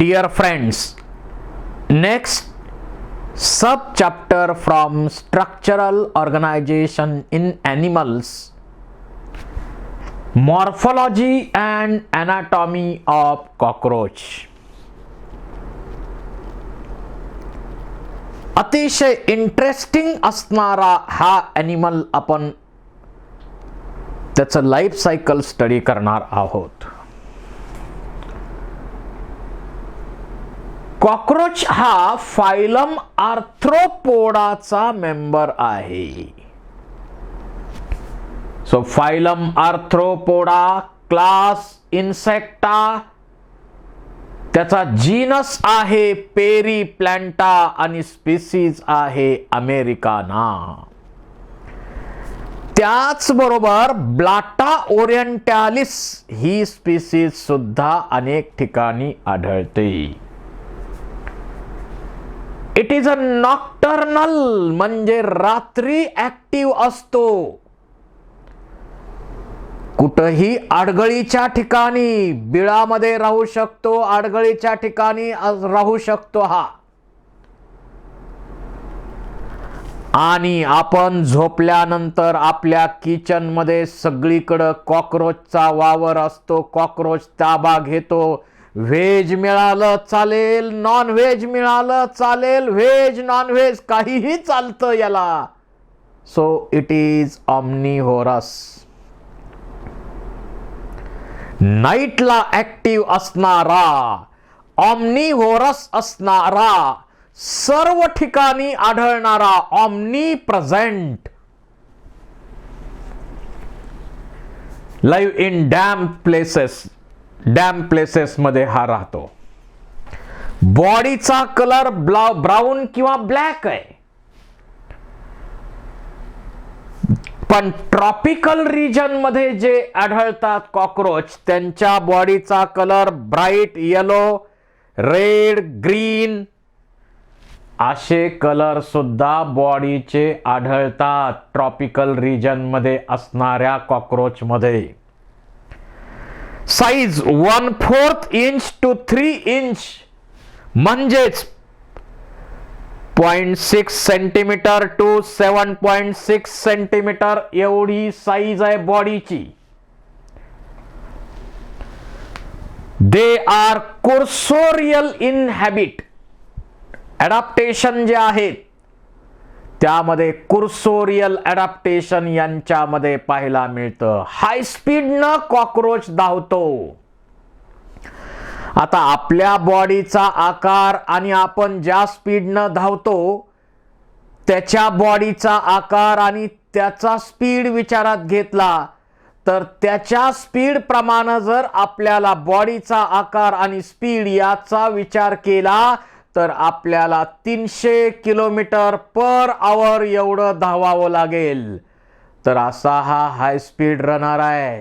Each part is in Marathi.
Dear friends, next sub-chapter from structural organization in animals, morphology and anatomy of cockroach. अतिशय इंटरेस्टिंग असणारा हा ॲनिमल आपण त्याचं लाईफ सायकल स्टडी करणार आहोत. कॉकरोच हा फायलम आर्थ्रोपोडाचा मेंबर आहे. सो फायलम आर्थ्रोपोडा, क्लास इन्सेक्टा, त्याचा जीनस आहे पेरीप्लॅन्टा आणि स्पीसीज आहे अमेरिकाना. त्याचबरोबर ब्लाटा ओरिएंटालिस ही स्पीसीज सुद्धा अनेक ठिकाणी आढळते. इट इज अ नॉक्टर्नल म्हणजे रात्री ऍक्टिव्ह असतो. कुठेही आडगळीच्या ठिकाणी, बिळामध्ये राहू शकतो, आडगळीच्या ठिकाणी राहू शकतो हा. आणि आपण झोपल्यानंतर आपल्या किचन मध्ये सगळीकडे कॉकरोचचा वावर असतो. कॉकरोच ताबा घेतो. व्हेज मिळालं चालेल, नॉन व्हेज मिळालं चालेल, व्हेज नॉन व्हेज काहीही चालतं याला. So it is ऑमनिव्होरस. नाईटला ऍक्टिव्ह असणारा, ऑमनिव्होरस असणारा, सर्व ठिकाणी आढळणारा, omni present, live in damp places. Damp places मध्ये हा राहतो. बॉडीचा कलर ब्राऊन किंवा ब्लॅक आहे. पण ट्रॉपिकल रिजन मध्ये जे आढळतात कॉकरोच, त्यांच्या बॉडीचा colour bright yellow, red, green असे कलर सुद्धा बॉडीचे आढळतात ट्रॉपिकल रिजन मध्ये असणाऱ्या कॉकरोच मध्ये. साइज 1/4 इंच टू 3 इंच म्हणजेच 0.6 सेंटीमीटर टू 7.6 सेंटीमीटर एवढी साईज आहे बॉडीची. They are cursorial in habit. Adaptation जे आहेत त्यामध्ये कुर्सोरियल ॲडॅप्टेशन यांच्यामध्ये पाहायला मिळतं. हाय स्पीडनं कॉकरोच धावतो. आता आपल्या बॉडीचा आकार आणि आपण ज्या स्पीडनं धावतो त्याच्या बॉडीचा आकार आणि त्याचा स्पीड विचारात घेतला तर त्याच्या स्पीड प्रमाणे जर आपल्याला बॉडीचा आकार आणि स्पीड याचा विचार केला तर आपल्याला 300 किलोमीटर पर आवर एवढं धावावं लागेल. तर असा हा हाय स्पीड रनर आहे.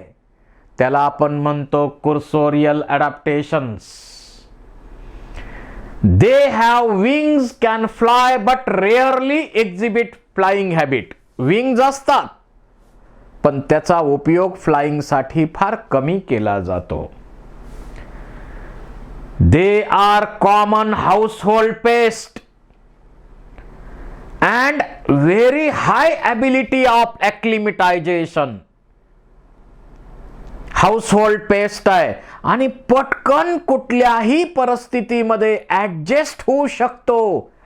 त्याला आपण म्हणतो cursorial adaptations. They have wings, can fly but rarely exhibit flying habit. Wings असतात पण त्याचा उपयोग फ्लाइंग साठी फार कमी केला जातो. They are common household pest and very high ability of acclimatization. Household paste आहे आणि पटकन कुठल्याही परिस्थितीमध्ये ऍडजस्ट होऊ शकतो,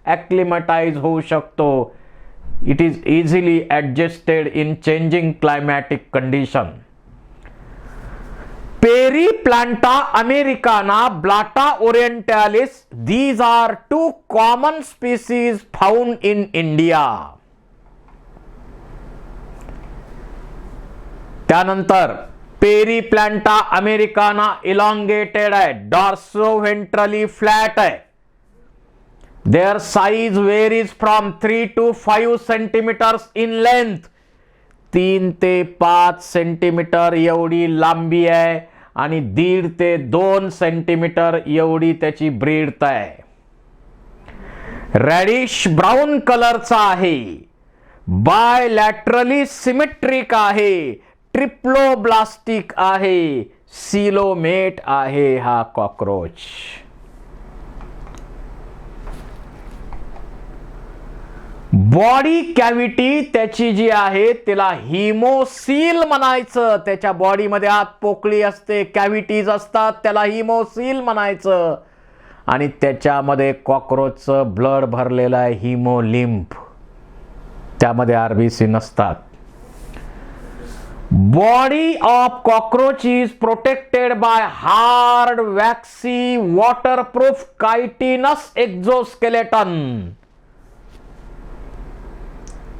ॲक्लिमटाइज होऊ शकतो. It is easily adjusted in changing climatic condition. Periplaneta americana, Blatta orientalis, these are two common species found in India. त्यानंतर पेरीप्लॅन्टा अमेरिकाना इलॉंगेटेड आहे, डॉर्सोव्हेंट्रली फ्लॅट आहे. Their size varies from 3 to 5 centimeters in length. 3 ते 5 सेंटीमीटर एवढी लांबी आहे आणि 1.5 ते 2 सेंटीमीटर एवढी त्याची ब्रीड आहे. रेडिश ब्राऊन कलरचा आहे. बायलॅटरली सिमेट्रिक आहे. ट्रिप्लोब्लास्टिक आहे. सिलोमेट आहे हा कॉकरोच. बॉडी कॅव्हिटी त्याची जी आहे तिला हिमोसील म्हणायचं. त्याच्या बॉडीमध्ये आत पोकळी असते, कॅव्हिटीज असतात, त्याला हिमोसील म्हणायचं. आणि त्याच्यामध्ये कॉकरोचचं ब्लड भरलेलं आहे, हिमोलिम्फ. त्यामध्ये आरबीसी नसतात. Body of cockroach is protected by hard waxy waterproof chitinous exoskeleton.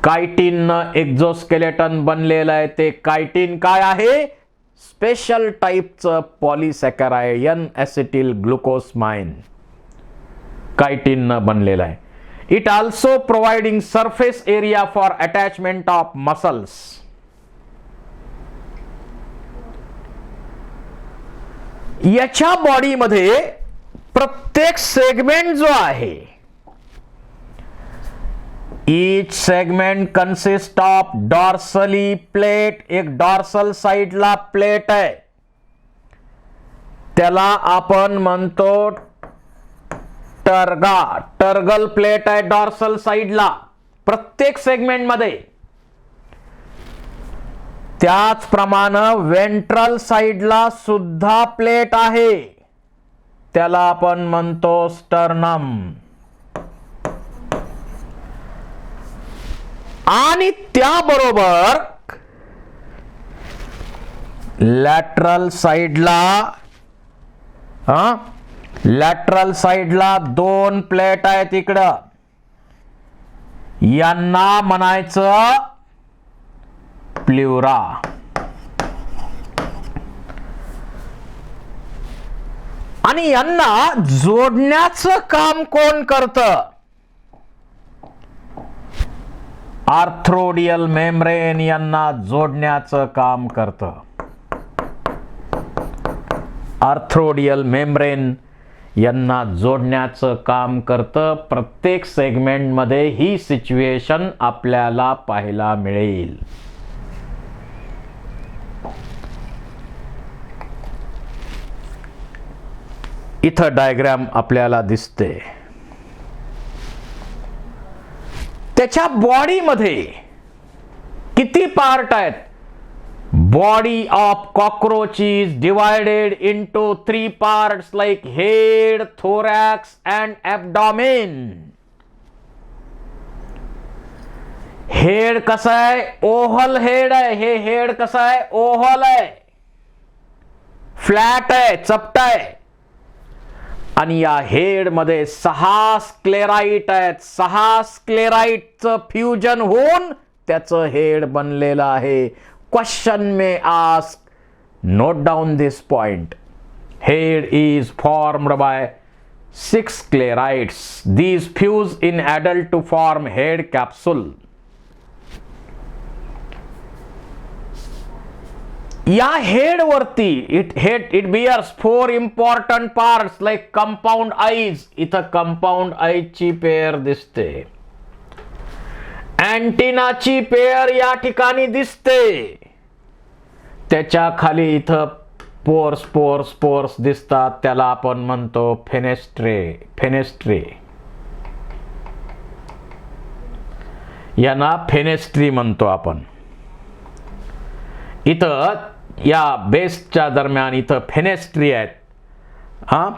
Chitin exoskeleton बनलेलं आहे. ते कायटिन काय आहे? स्पेशल टाईपचं polysaccharide, N acetyl glucosamine. Chitin बनलेलं आहे. It also providing surface area for attachment of muscles. याच्या बॉडीमध्ये प्रत्येक सेगमेंट जो आहे, each segment consists of dorsally plate. एक डॉर्सल साइडला प्लेट आहे, त्याला आपण म्हणतो टर्गा. टर्गल प्लेट आहे डॉर्सल साइडला प्रत्येक सेगमेंट मध्ये. त्याचप्रमाणे वेंट्रल साइडला सुद्धा प्लेट आहे, त्याला आपण म्हणतो स्टर्नम. आणि त्याबरोबर लॅटरल साइडला दोन प्लेट आहेत इकडं. यांना म्हणायचं प्ल्युरा. आणि यांना जोडण्याचं काम कोण करतं? आर्थ्रोडियल मेम्ब्रेन यांना जोडण्याचं काम करतं. आर्थ्रोडियल मेम्ब्रेन यांना जोडण्याचं काम करतं. प्रत्येक सेगमेंटमध्ये ही सिच्युएशन आपल्याला पाहायला मिळेल. इथं डायग्राम आपल्याला दिसते. त्याच्या बॉडीमध्ये किती पार्ट आहेत? Body of cockroach is divided into 3 parts like head, thorax and abdomen. Head कसं आहे? ओव्हल हेड आहे. हे हेड कसं आहे? ओव्हल आहे, फ्लॅट आहे, चपटा आहे. आणि या हेड मध्ये 6 स्क्लेराइट आहेत. 6 स्क्लेराइटचं फ्युजन होऊन त्याचं हेड बनलेलं आहे. Question may ask, note down this point. Head is formed by 6 sclerites. These fuse in adult to form head capsule. या हेड वरती it bears 4 important parts like compound eyes. इथं कंपाऊंड आईज ची पेयर दिसते. अँटिनाची पेयर या ठिकाणी दिसते. त्याच्या खाली इथं पोर्स दिसतात, त्याला आपण म्हणतो फेनेस्ट्रे. यांना फेनेस्ट्री म्हणतो आपण. इथं या बेसच्या दरम्यान इथं फेनेस्ट्री आहेत.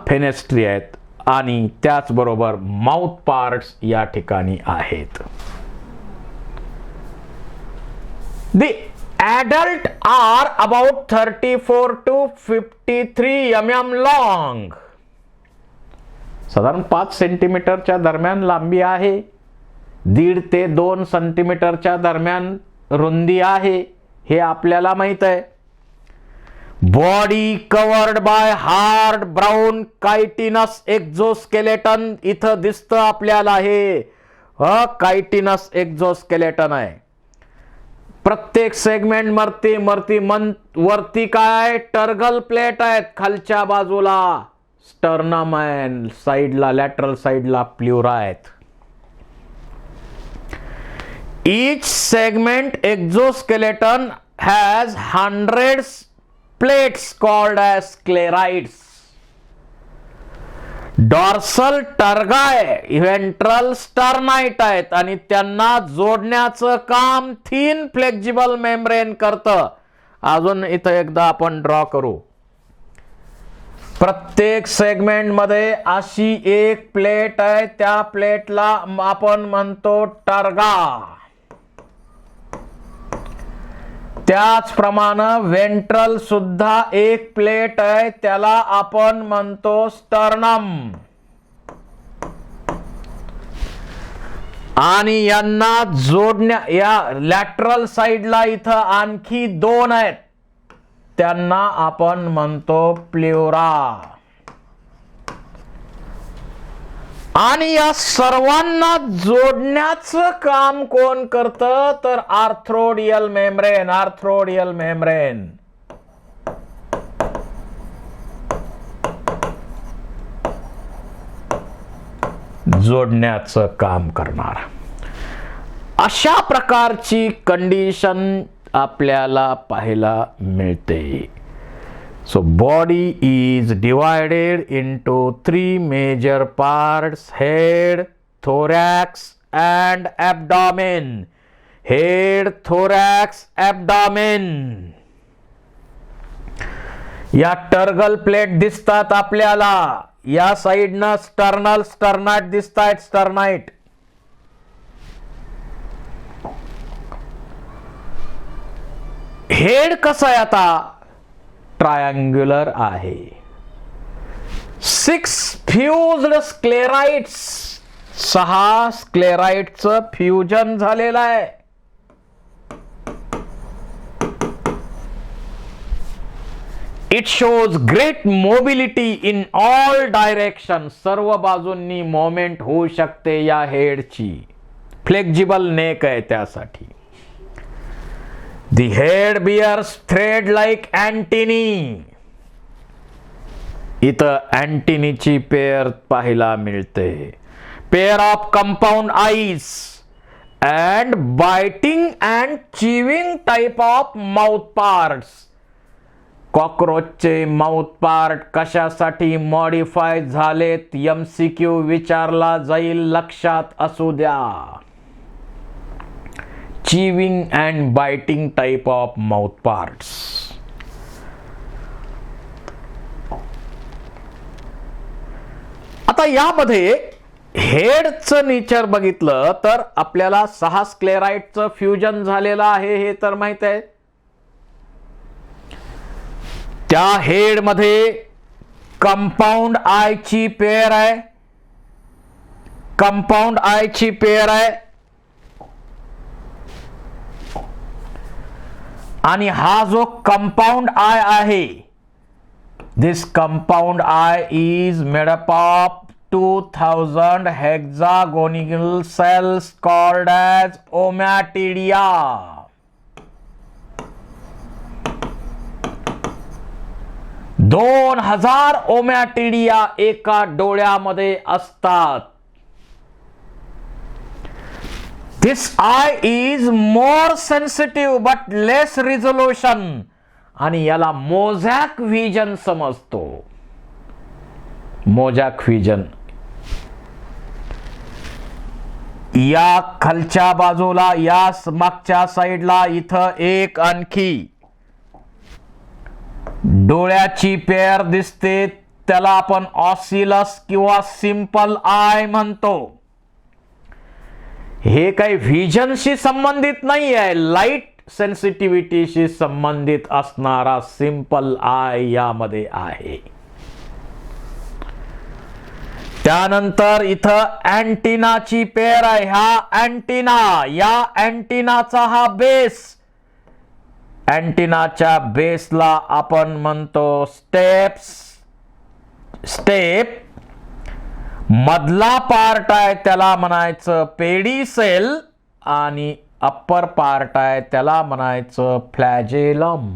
फेनेस्ट्री आहेत. आणि त्याचबरोबर माउथ पार्ट्स या ठिकाणी आहेत. The adult are about 34 to 53 mm long. साधारण 5 सेंटीमीटरच्या दरम्यान लांबी आहे. 1.5 ते 2 सेंटीमीटरच्या दरम्यान रुंदी आहे, हे आपल्याला माहित आहे. Body covered by hard brown chitinous exoskeleton इथं दिसतं आपल्याला. हे कायटिनस एक्झोस्केलेटन आहे. प्रत्येक सेगमेंट वरती काय? टर्गल प्लेट आहेत. खालच्या बाजूला स्टर्नम आहे. साइडला लॅटरल साइडला प्ल्युरा आहेत. Each segment exoskeleton has hundreds plates called as sclerites. Dorsal tergai ventral sternite आहेत आणि त्यांना जोडण्याचं काम थिन फ्लेक्झिबल मेम्ब्रेन करतं. अजून इथं एकदा आपण ड्रॉ करू. प्रत्येक सेगमेंट मध्ये अशी एक प्लेट आहे, त्या प्लेटला आपण म्हणतो टर्गा. त्याचप्रमाणे व्हेंट्रल सुद्धा एक प्लेट आहे, त्याला आपण म्हणतो स्टर्नम. आणि यांना जोडण्या या लॅटरल साइडला इथं आणखी दोन आहेत, त्यांना आपण म्हणतो प्लेवरा. आणि या सर्वांना जोडण्याचं काम कोण करतं तर आर्थ्रोडियल मेम्ब्रेन. आर्थ्रोडियल मेम्ब्रेन जोडण्याचं काम करणार. अशा प्रकारची कंडिशन आपल्याला पाहायला मिळते. So body is divided into three major parts: head, thorax and abdomen. Head, thorax, abdomen. या टर्गल प्लेट दिसतात आपल्याला. या साइडनं स्टर्नल स्टर्नाइट दिसतायत. स्टर्नाइट हेड कसं आहे आता ट्रायंग्युलर आहे. 6 फ्यूज्ड स्क्लेराइट्स, 6 स्क्लेराइटचं फ्युजन झालेलं आहे. It shows great mobility in all direction. सर्व बाजूंनी मोमेंट होऊ शकते या हेडची. फ्लेक्झिबल नेक आहे त्यासाठी. The head bears thread like antennae. इथं अँटिनीची पेयर पाहायला मिळते. Pair of compound eyes and biting and chewing type of mouth parts. कॉकरोचचे माउथ पार्ट कशासाठी मॉडिफाय झालेत MCQ विचारला जाईल, लक्षात असू द्या. Chewing and biting type of mouth parts. आता यामध्ये हेडचं नेचर बघितलं तर आपल्याला 6 स्क्लेराइटचं फ्युजन झालेलं आहे हे तर माहित आहे. त्या हेड मध्ये कंपाऊंड आयची पेयर आहे. कंपाऊंड आयची पेयर आहे. आणि हा जो कंपाऊंड आय आहे, this compound eye is made up of 2000 hexagonal cells called as ommatidia. दोन 2000 ओमॅटिडिया एका डोळ्यामध्ये असतात. This eye is more sensitive but less resolution. आणि याला मोझॅक व्हिजन समजतो. Mosaic vision. या खालच्या बाजूला, या मागच्या साइडला इथं एक आणखी डोळ्याची पेयर दिसते, त्याला आपण ऑसिलस किंवा सिंपल आय म्हणतो. हे काही व्हिजनशी संबंधित नाही आहे, लाईट सेन्सिटिव्हिटीशी संबंधित असणारा सिंपल आय यामध्ये आहे. त्यानंतर इथं अँटिनाची पेयर आहे. हा अँटिना, या अँटिनाचा हा बेस, अँटिनाच्या बेसला आपण म्हणतो स्टेप. मधला पार्ट आहे त्याला म्हणायचं पेडिसेल आणि अप्पर पार्ट आहे त्याला म्हणायचं फ्लॅजेलम.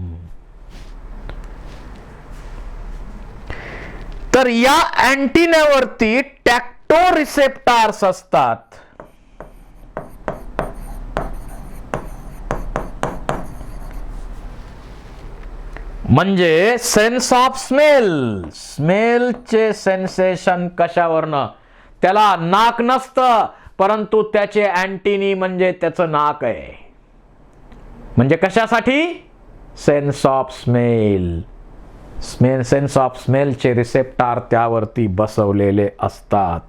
तर या अँटिनावरती टॅक्टो रिसेप्टर्स असतात. म्हणजे सेन्स ऑफ स्मेल, स्मेलचे सेन्सेशन कशावरनं? त्याला नाक नसतं, परंतु त्याचे अँटिनी म्हणजे त्याचं नाक आहे. म्हणजे कशासाठी? Sense of smell. Sense of स्मेलचे रिसेप्टर त्यावरती बसवलेले असतात.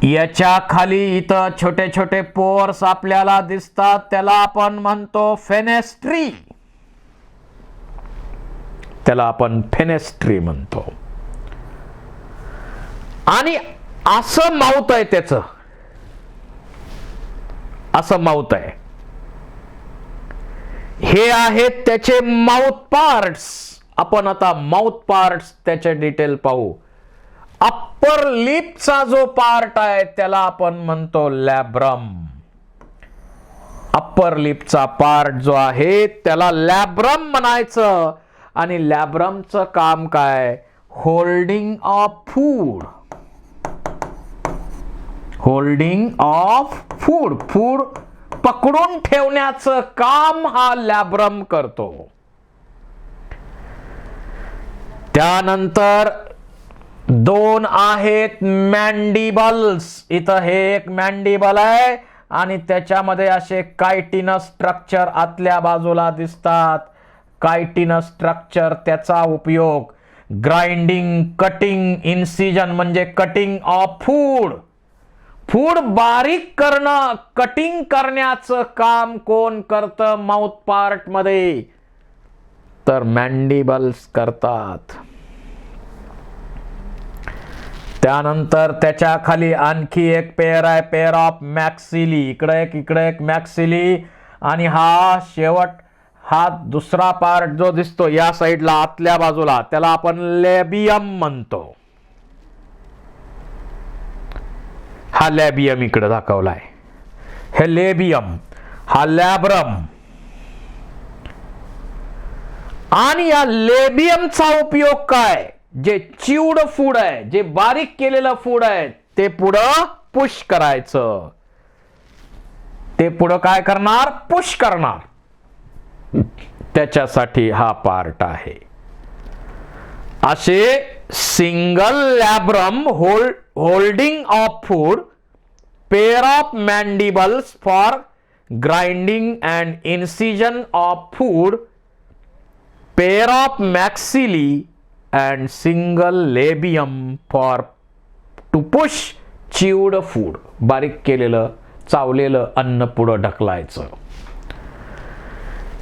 याच्या खाली इथं छोटे छोटे पोर्स आपल्याला दिसतात, त्याला आपण म्हणतो फेनेस्ट्री. त्याला आपण फेनेस्ट्री म्हणतो. आणि असं माउथ आहे त्याचं, असं माउथ आहे. हे आहेत त्याचे माउथ पार्ट्स. आपण आता माउथ पार्ट्स त्याचे डिटेल पाहू. अप्पर लिपचा जो पार्ट आहे त्याला आपण म्हणतो लॅब्रम. अप्पर लिपचा पार्ट जो आहे त्याला लॅब्रम म्हणायचं. आणि लॅब्रमचं काम काय? Holding of food. Holding of food, food पकडून ठेवण्याचं काम हा लॅब्रम करतो. त्यानंतर दोन आहेत मॅन्डिबल्स. इथं हे एक मॅन्डिबल आहे आणि त्याच्यामध्ये असे कायटिनस स्ट्रक्चर आतल्या बाजूला दिसतात. कायटिनस स्ट्रक्चर त्याचा उपयोग ग्राइंडिंग, कटिंग, इन्सिजन म्हणजे कटिंग ऑफ फूड. फूड बारीक करणं, कटिंग करण्याचं काम कोण करतं माउथ पार्ट मध्ये? तर मॅन्डिबल्स करतात. त्यानंतर त्याच्या खाली आणखी एक पेअर आहे, पेअर ऑफ मॅक्सिली. इकडे एक मॅक्सिली. आणि हा शेवट, हा दुसरा पार्ट जो दिसतो या साईडला आतल्या बाजूला, त्याला आपण लेबियम म्हणतो. हा लॅबियम इकडे दाखवलाय. हे लेबियम, हा लॅब्रम. आणि या लेबियमचा उपयोग काय? जे चिवड फूड आहे, जे बारीक केलेलं फूड आहे, ते पुढं पुश करायचं. ते पुढं काय करणार? पुश करणार. त्याच्यासाठी हा पार्ट आहे. असे single labrum holding of food, pair of mandibles for grinding and incision of food, pair of maxillae and single labium for to push chewed food. बारीक केलेलं, चावलेलं अन्न पुढं ढकलायचं.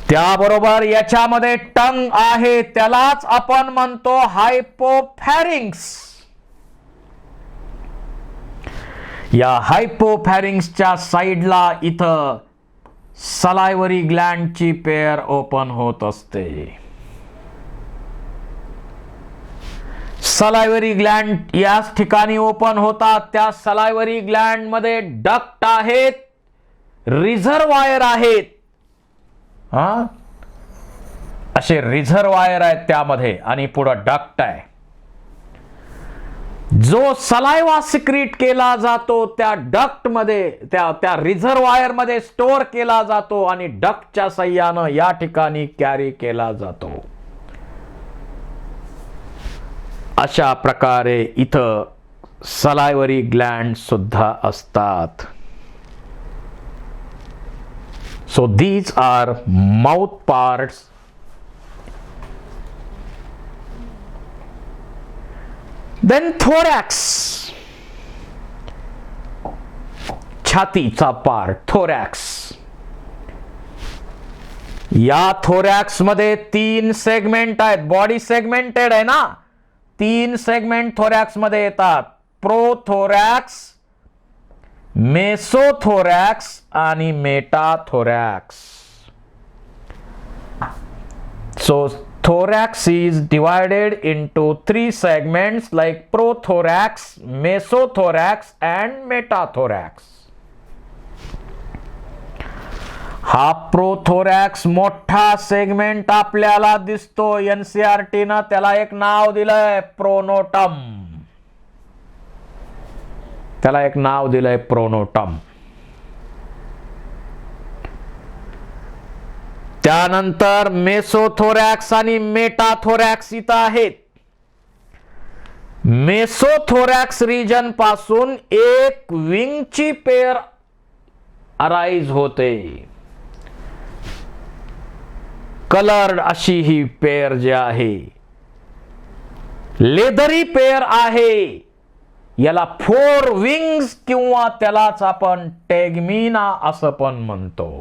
त्याबरोबर याच्यामध्ये टंग आहे, त्यालाच आपण म्हणतो हायपोफॅरिंग्स. या हायपोफॅरिंग्सच्या साईडला इथं सलायवरी ग्लँडची पेअर ओपन होत असते. सलायवरी ग्लँड याच ठिकाणी ओपन होतात. त्या सलायवरी ग्लँड मध्ये डक्ट आहेत, रिझर्वायर आहेत. असे रिझर्वायर आहेत त्यामध्ये, आणि पुढे डक्ट आहे. जो सलायवा सिक्रीट केला जातो त्या डक्ट मध्ये, त्या रिझर्वायर मध्ये स्टोअर केला जातो आणि डक्टच्या साह्यानं या ठिकाणी कॅरी केला जातो. अशा प्रकारे इथं सलायवरी ग्लँड सुद्धा असतात. So these are mouth parts. Then thorax, छातीचा पार्ट, थोरॅक्स. या थोरॅक्स मध्ये 3 सेगमेंट आहेत. बॉडी सेगमेंटेड आहे ना, 3 सेगमेंट थोरॅक्स मध्ये येतात. प्रोथोरॅक्स, मेसोथोरॅक्स आणि metathorax. So thorax is divided into 3 segments like prothorax, mesothorax and metathorax. हा प्रोथोरॅक्स मोठा सेगमेंट आपल्याला दिसतो. एनसीईआरटी ने त्याला एक नाव दिलंय, प्रोनोटम. त्याला एक नाव दिलंय, प्रोनोटम. त्यानंतर मेसोथोरॅक्स आणि मेटाथोरॅक्स इथं आहेत. मेसोथोरॅक्स रिजन पासून एक विंगची पेअर अराइज होते. कलर्ड अशी ही पेअर जी आहे, लेदरी पेअर आहे. याला 4 विंग्स किंवा त्यालाच आपण टेगमिना असं पण म्हणतो.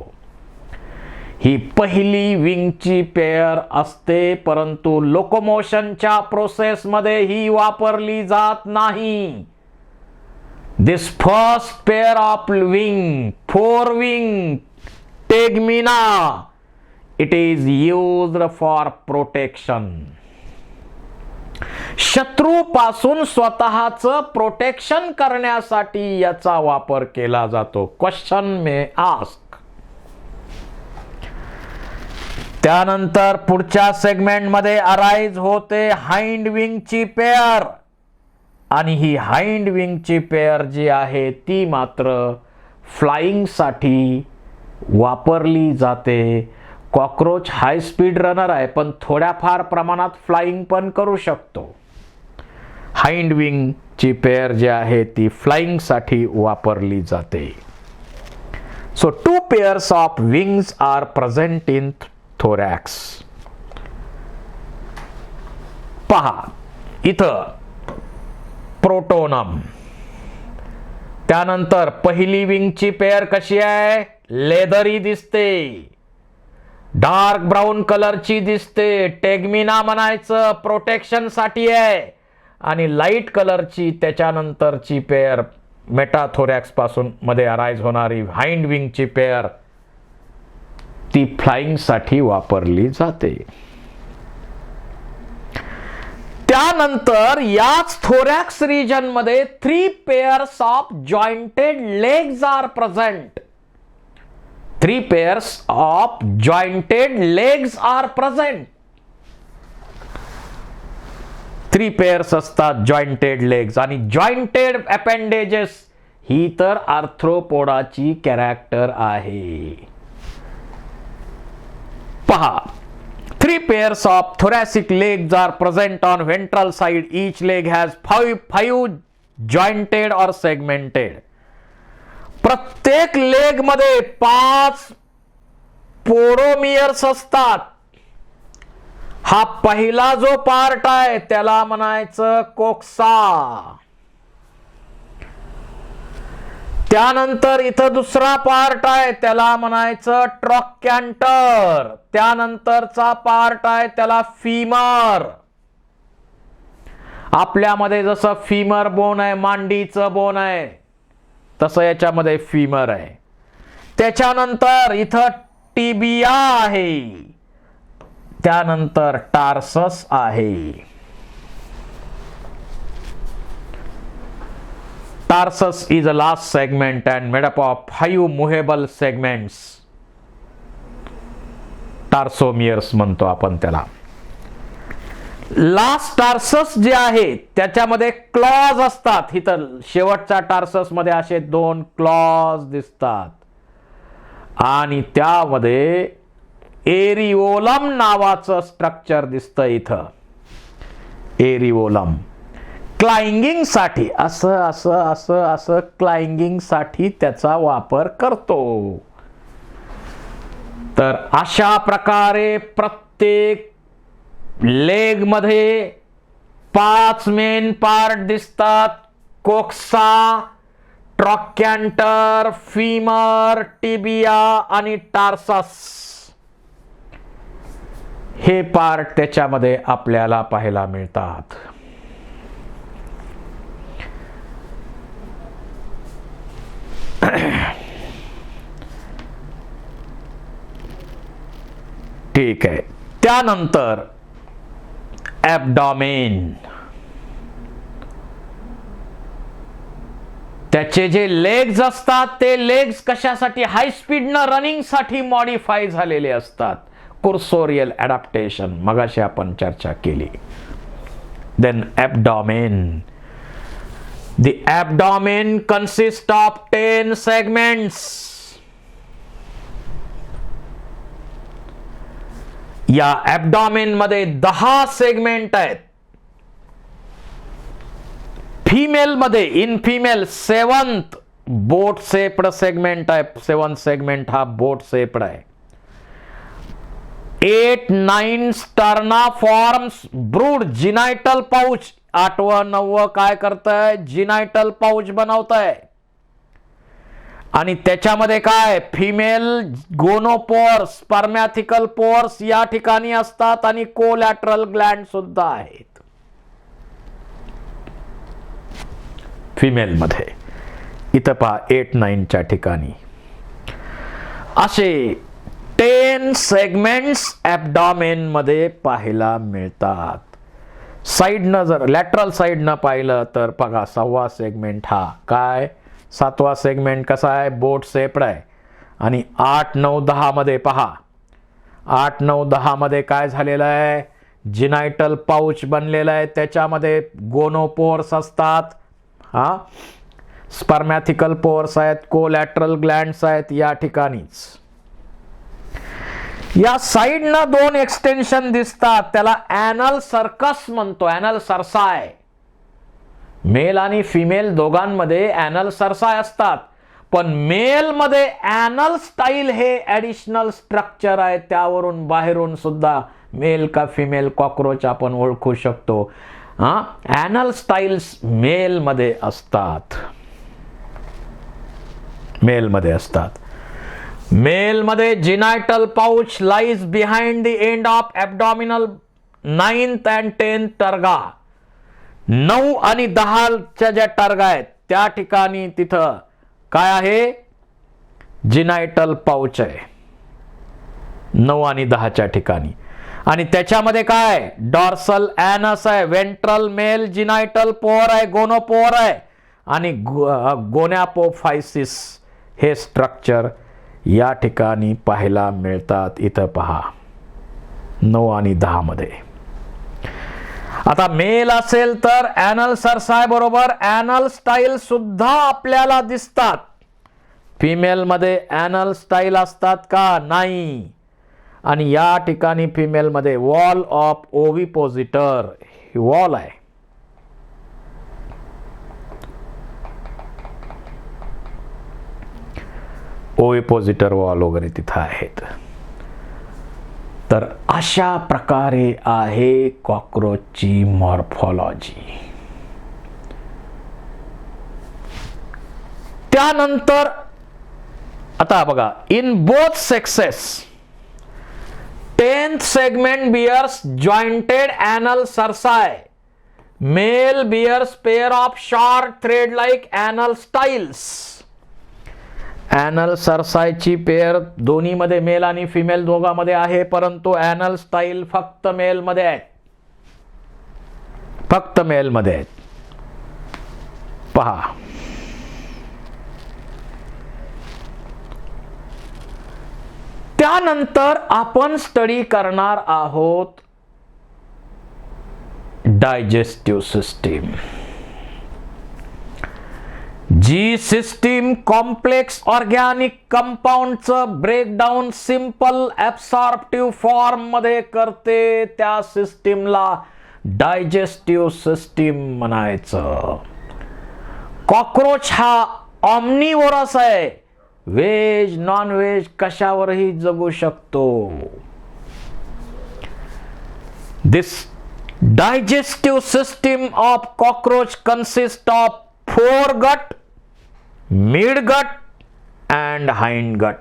ही पहिली विंगची पेअर असते, परंतु लोकोमोशनच्या प्रोसेसमध्ये ही वापरली जात नाही. This first pair of wing, 4 wing tegmina, it is used for protection. शत्रूपासून स्वतःचं प्रोटेक्शन करण्यासाठी याचा वापर केला जातो. Question may ask. त्यानंतर पुढच्या सेगमेंटमध्ये अराइज होते हाइंड विंगची पेअर, आणि ही हाइंड विंगची पेअर जी आहे ती मात्र फ्लाइंग साठी वापरली जाते. कॉकरोच हाय स्पीड रनर आहे, पण थोड्याफार प्रमाणात फ्लाइंग पण करू शकतो. हाइंड विंगची पेअर जी आहे ती फ्लाइंग साठी वापरली जाते. So 2 pairs of wings are present in thorax. पहा इथं प्रोटोनम. त्यानंतर पहिली विंगची पेअर कशी आहे? लेदरी दिसते, डार्क ब्राऊन कलरची दिसते. टेगमिना म्हणायचं, प्रोटेक्शन साठी आहे. आणि लाईट कलरची त्याच्यानंतरची पेअर मेटाथोरॅक्स पासून मध्ये अराइज होणारी हाइंड विंगची पेअर ती फ्लाइंग साठी वापरली जाते. त्यानंतर याच थोरॅक्स रिजन मध्ये 3 pairs of jointed legs are present. 3 pairs of jointed legs are present. 3 pairs असतात जॉइंटेड लेग्स. आणि जॉइंटेड अपेंडेजेस ही तर आर्थ्रोपोडाची कॅरेक्टर आहे. पहा, 3 pairs of thoracic legs are present on ventral side. Each leg has 5 jointed or segmented. प्रत्येक लेग मध्ये 5 पोडोमियर्स असतात. हा पहिला जो पार्ट आहे त्याला म्हणायचं कोक्सा. त्यानंतर इथं दुसरा पार्ट आहे त्याला म्हणायचं ट्रॉकॅन्टर. त्यानंतरचा पार्ट आहे त्याला फीमर. आपल्यामध्ये जसं फीमर बोन आहे, मांडीचं बोन आहे, तसं याच्यामध्ये फीमर आहे. त्याच्यानंतर इथं टिबिया आहे. त्यानंतर टार्सस आहे. Tarsus is a last segment and made up of 5 movable segments. Tarsomeres म्हणतो आपण त्याला. लास्ट टार्सस जे आहे त्याच्यामध्ये क्लॉज असतात. इथं शेवटच्या टार्सस मध्ये असे 2 क्लॉज दिसतात. आणि त्यामध्ये एरिओलम नावाचं स्ट्रक्चर दिसतं इथं. एरिओलम क्लाइंगिंग साठी असं असं असं असं क्लाइंगिंग साठी त्याचा वापर करतो. तर अशा प्रकारे प्रत्येक लेग मध्ये 5 मेन पार्ट दिसतात. कोक्सा, ट्रॉकॅन्टर, फीमर, टिबिया आणि टार्सस हे पार्ट त्याच्यामध्ये आपल्याला पाहायला मिळतात. ठीक आहे. त्यानंतर ॲब्डॉमेन. त्याचे जे लेग्स असतात ते लेग्स कशासाठी? हाय स्पीडनं रनिंग साठी मॉडिफाय झालेले असतात. कुर्सोरियल ॲडॅप्टेशन मगाशी आपण चर्चा केली. Then ॲब्डॉमेन. The abdomen consists of 10 segments. या ॲब्डॉमेन मध्ये 10 सेगमेंट आहेत. फीमेल मध्ये in female 7th boat shaped segment आहे. 7th सेगमेंट हा बोट शेप्ड आहे. 8, 9 स्टर्ना फॉर्म्स ब्रूड जिनायटल पाउच. 8वं 9वं काय करतंय? जिनायटल पाउच बनवतंय. आणि त्याच्यामध्ये काय? फिमेल गोनोपोर्स, स्पर्मॅथिकल पोर्स या ठिकाणी असतात आणि कोलॅटरल ग्लँड सुद्धा आहेत फिमेल मध्ये. इथं पहा 8, 9च्या ठिकाणी असे 10 सेगमेंट्स ॲब्डॉमेन मध्ये पाहायला मिळतात. साइडनं जर लॅटरल साइडनं पाहिलं तर बघा 6वा सेगमेंट हा काय? 7वा सेगमेंट कसा आहे? बोट शेप्ड आहे. आणि 8, 9, 10 मध्ये पहा 8, 9, 10 मध्ये काय झालेलं आहे? जिनायटल पाउच बनलेला आहे. त्याच्यामध्ये गोनोपोर्स असतात, हा स्पर्मॅथिकल पोर्स आहेत, कोलॅटरल ग्लँड्स आहेत या ठिकाणीच. या साइडनं 2 एक्सटेन्शन दिसतात, त्याला ॲनल सर्कस म्हणतो. ॲनल सरसाय. मेल आणि फिमेल दोघांमध्ये ॲनल सरसाय असतात, पण मेल मध्ये ॲनल स्टाईल हे ॲडिशनल स्ट्रक्चर आहे. त्यावरून बाहेरून सुद्धा मेल का फिमेल कॉकरोच आपण ओळखू शकतो. ॲनल स्टाईल्स मेल मध्ये असतात. मेल मध्ये असतात. मेल मध्ये genital pouch lies behind the end of abdominal 9th and 10th terga. 9 आणि 10च्या ज्या टर्गा आहेत त्या ठिकाणी तिथं काय आहे? जिनायटल पाउच आहे 9 आणि 10च्या ठिकाणी. आणि त्याच्यामध्ये काय? डॉर्सल ॲनस आहे, वेंट्रल मेल जिनायटल पोअर आहे, गोनोपोअर आहे आणि गोनॅपोफायसिस हे स्ट्रक्चर या ठिकाणी पाहायला मिळतात. इथं पहा 9 आणि 10 मध्ये. आता मेल असेल तर ॲनल सरसाय बरोबर ॲनल स्टाईल सुद्धा आपल्याला दिसतात. फिमेल मध्ये ॲनल स्टाईल असतात का? नाही. आणि या ठिकाणी फिमेल मध्ये वॉल ऑफ ओव्हिपोजिटर ही वॉल आहे. ओव्हिपोजिटर वॉल वगैरे तिथं आहेत. तर अशा प्रकारे आहे कॉकरोचची मॉर्फॉलॉजी. त्यानंतर आता बघा in both sexes 10th segment bears jointed anal cerci. Male bears pair of short thread-like anal styles. ॲनल सरसायची पेअर दोन्ही मध्ये मेल आणि फिमेल दोघांमध्ये आहे, परंतु ॲनल स्टाईल फक्त मेल मध्ये आहेत. फक्त मेल मध्ये आहेत. पहा त्यानंतर आपण स्टडी करणार आहोत डायजेस्टिव्ह सिस्टीम. जी सिस्टीम कॉम्प्लेक्स ऑर्गॅनिक कंपाऊंडचं ब्रेकडाऊन सिंपल ॲब्सॉर्प्टिव्ह फॉर्म मध्ये करते त्या सिस्टीमला डायजेस्टिव्ह सिस्टीम म्हणायचं. कॉकरोच हा ऑमनिवोरस आहे. व्हेज नॉन व्हेज कशावरही जगू शकतो. This digestive system of cockroach consist of foregut, midgut and hindgut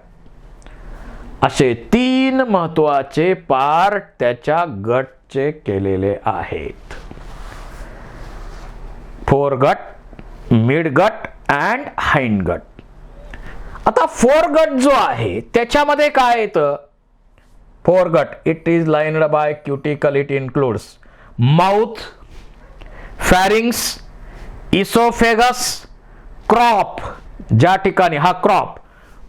असे 3 महत्वाचे पार्ट त्याच्या गटचे केलेले आहेत. Foregut, midgut and hindgut. आता फोरगट जो आहे त्याच्यामध्ये काय येतं? Foregut it is lined by cuticle. It includes mouth, pharynx, oesophagus, crop. ज्या ठिकाणी हा crop,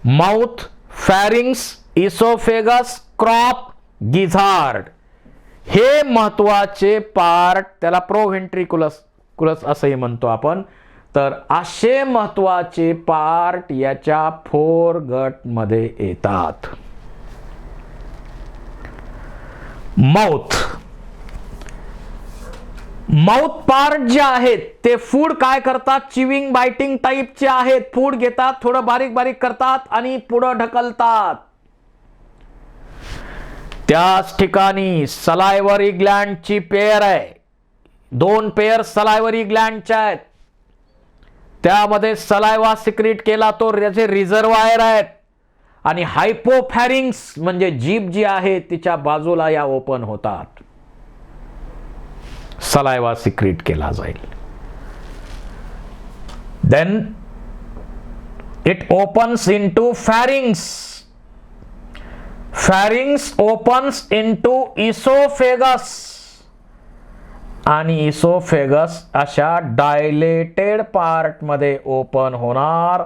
mouth, pharynx, oesophagus, crop, gizzard हे महत्वाचे पार्ट. त्याला प्रोव्हेंट्रिकुलस असंही म्हणतो आपण. तर असे महत्वाचे पार्ट याच्या फोरगट मध्ये येतात. माउथ पार्ट जे आहेत ते फूड काय करतात, चिविंग बायटिंग टाईपचे आहेत. फूड घेतात, थोडं बारीक बारीक करतात आणि पुढं ढकलतात. त्याच ठिकाणी सलायव्हरी ग्लँडची पेयर आहे. 2 पेयर सलायव्हरी ग्लँडच्या आहेत. त्यामध्ये सलायवा सिक्रीट केला तो त्याचे रिझर्वायर आहेत. आणि हायपोफॅरिंग्स म्हणजे जीभ जी आहे तिच्या बाजूला या ओपन होतात. सलायवा सिक्रीट केला जाईल. Then it opens into pharynx. Pharynx opens into oesophagus. आणि इसोफेगस अशा डायलेटेड पार्ट मध्ये ओपन होणार.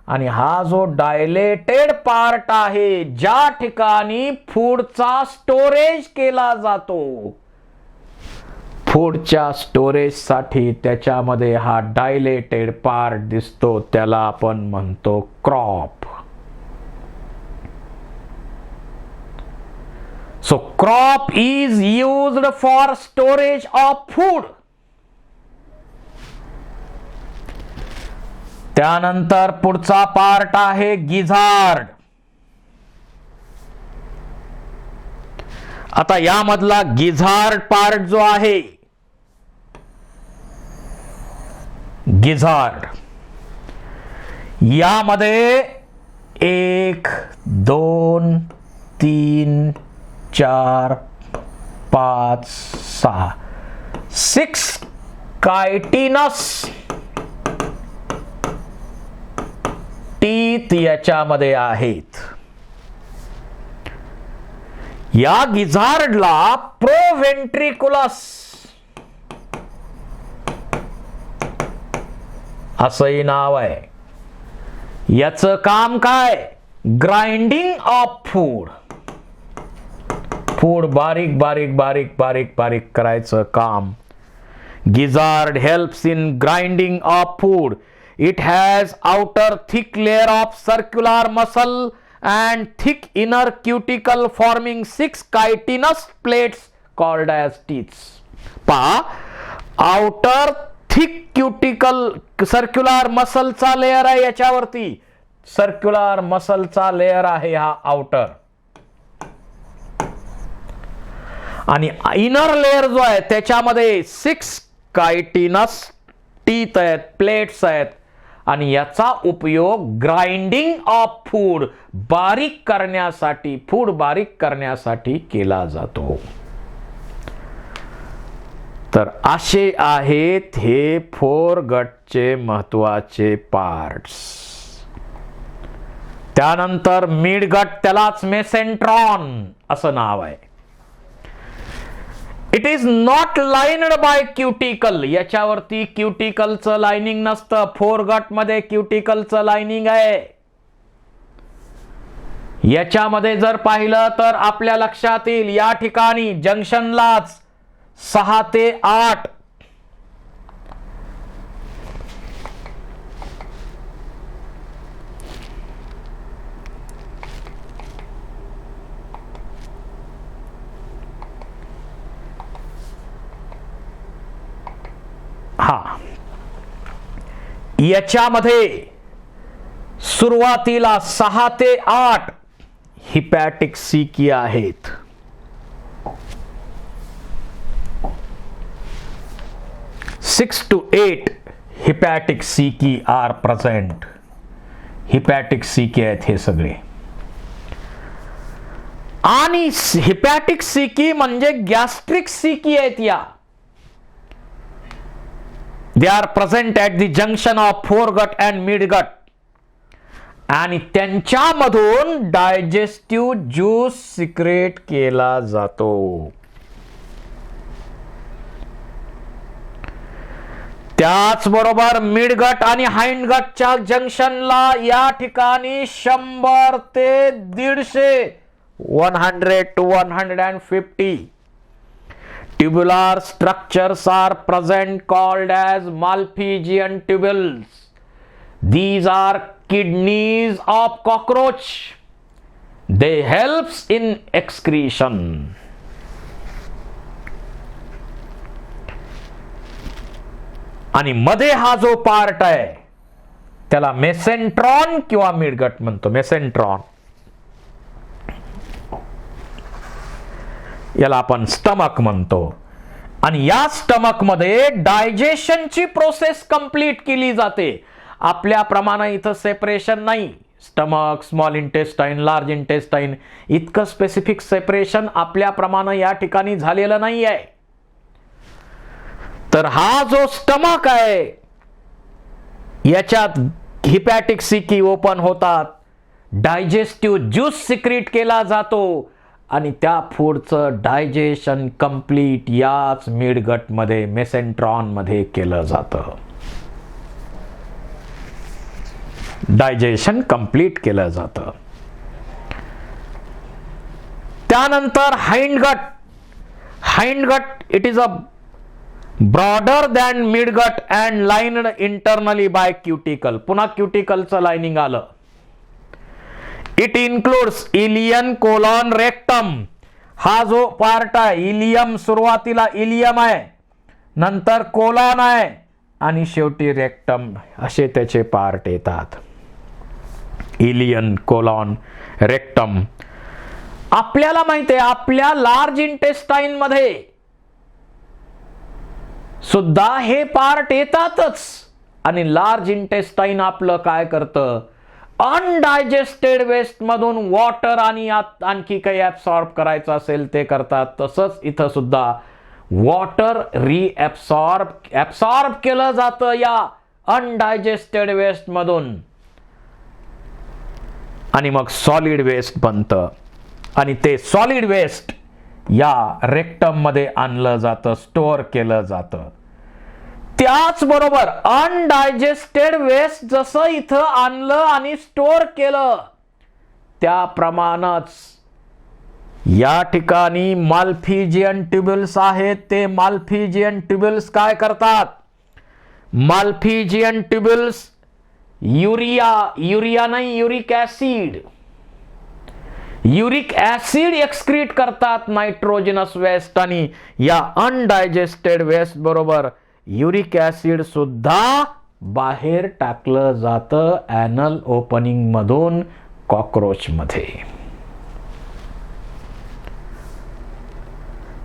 आणि हा जो डायलेटेड पार्ट आहे ज्या ठिकाणी फूडचा स्टोरेज केला जातो, फूडच्या स्टोरेजसाठी त्याच्यामध्ये हा डायलेटेड पार्ट दिसतो, त्याला आपण म्हणतो crop. So crop is used for storage of food. त्यानंतर पुढचा पार्ट आहे गिझार्ड. आता यामधला गिझार्ड पार्ट जो आहे, गिझार्ड यामध्ये 1 2 3 4 5 6 कायटिनस टीथ याच्यामध्ये आहेत. या गिझार्डला प्रोव्हेंट्रिकुलस असंही नाव आहे. याचं काम काय, ग्राइंडिंग ऑफ फूड. फूड बारीक बारीक बारीक बारीक बारीक करायचं काम. गिझार्ड helps in grinding of food. It has outer thick layer of circular muscle and thick inner cuticle forming 6 chitinous plates called as teeth. पहा, outer thick cuticle circular muscle चा लेयर आहे याच्यावरती. सर्क्युलर मसलचा लेयर आहे हा आउटर. आणि इनर लेयर जो आहे त्याच्यामध्ये 6 कायटिनस टीथ आहेत, प्लेट्स आहेत. आणि याचा उपयोग ग्राइंडिंग ऑफ फूड बारीक करण्यासाठी, फूड बारीक करण्यासाठी केला जातो. तर असे आहेत हे फोरगटचे महत्वाचे पार्ट्स. त्यानंतर मिडगट, त्यालाच मेसेंट्रॉन असं नाव आहे. It is not lined by cuticle. याच्यावरती क्युटिकलचं लाइनिंग नसतं. फोरगट मध्ये क्युटिकलचं लाइनिंग आहे. याच्यामध्ये जर पाहिलं तर आपल्या लक्षात येईल या ठिकाणी जंक्शनलाच 6 ते 8 याच्यामध्ये सुरुवातीला 6 ते 8 हिपॅटिक सिकी आहेत. Six to 8 हिपॅटिक सिकी आर प्रेझेंट. हिपॅटिक सिकी आहेत हे सगळे. आणि हिपॅटिक सिकी म्हणजे गॅस्ट्रिक सिकी आहेत या. They are present at the junction of foregut and midgut. आणि त्यांच्यामधून डायजेस्टिव्ह ज्यूस सिक्रेट केला जातो. त्याचबरोबर मिडगट आणि हाइंडगटच्या जंक्शनला या ठिकाणी 100 ते 150 100 to 150 tubular structures are present called as Malpighian tubules. These are kidneys of cockroach. They helps in excretion. आणि मध्ये हा जो पार्ट आहे त्याला मेसेंट्रॉन किंवा मिडगट म्हणतो. मेसेंट्रॉन याला आपण स्टमक म्हणतो. आणि या स्टमक मध्ये डायजेशनची प्रोसेस कंप्लीट केली जाते. आपल्याप्रमाणे इथं सेपरेशन नाही. Stomach, small intestine, large intestine इतकं स्पेसिफिक सेपरेशन आपल्याप्रमाणे या ठिकाणी झालेलं नाही आहे. तर हा जो स्टमक आहे याच्यात हिपॅटिक सिकी ओपन होतात, डायजेस्टिव्ह ज्यूस सिक्रीट केला जातो आणि त्या फूडचं डायजेशन कंप्लीट याच मिडगट मध्ये मेसेंट्रॉन मध्ये केलं जातं. डायजेशन कंप्लीट केलं जातं. त्यानंतर hindgut. Hindgut it is a broader than midgut and lined internally by cuticle. पुन्हा क्युटिकलचं लाइनिंग आलं. It includes ileum, colon, rectum. हा जो पार्ट आहे इलियम, सुरुवातीला इलियम आहे, नंतर कोलॉन आहे आणि शेवटी रेक्टम असे त्याचे पार्ट येतात. Ileum, colon, rectum. आपल्याला माहिती आहे आपल्या लार्ज इंटेस्टाईन मध्ये सुद्धा हे पार्ट येतातच. आणि लार्ज इंटेस्टाईन आपलं काय करतं, अनडायजेस्टेड वेस्ट मधून वॉटर आणि आणखी काही ऍब्सॉर्ब करायचं असेल ते करतात. तसंच इथं सुद्धा वॉटर ऍब्सॉर्ब केलं जातं या अनडायजेस्टेड वेस्ट मधून आणि मग सॉलिड वेस्ट बनतं. आणि ते सॉलिड वेस्ट या रेक्टम मध्ये आणलं जातं, स्टोअर केलं जातं. त्याचबरोबर अनडायजेस्टेड वेस्ट जसं इथं आणलं आणि स्टोअर केलं त्याप्रमाणेच या ठिकाणी माल्फिजियन ट्युब्युल्स आहेत. ते माल्फिजियन ट्युब्युल्स काय करतात, माल्फिजियन ट्युब्युल्स युरिया नाही, युरिक ऍसिड एक्सक्रीट करतात नायट्रोजनस वेस्ट. आणि या अनडायजेस्टेड वेस्ट बरोबर युरिक ऍसिड सुद्धा बाहेर टाकलं जातं ॲनल ओपनिंग मधून कॉकरोच मध्ये.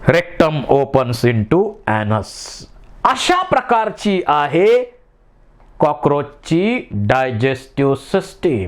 Rectum opens into anus. अशा प्रकारची आहे कॉकरोचची डायजेस्टिव्ह सिस्टीम.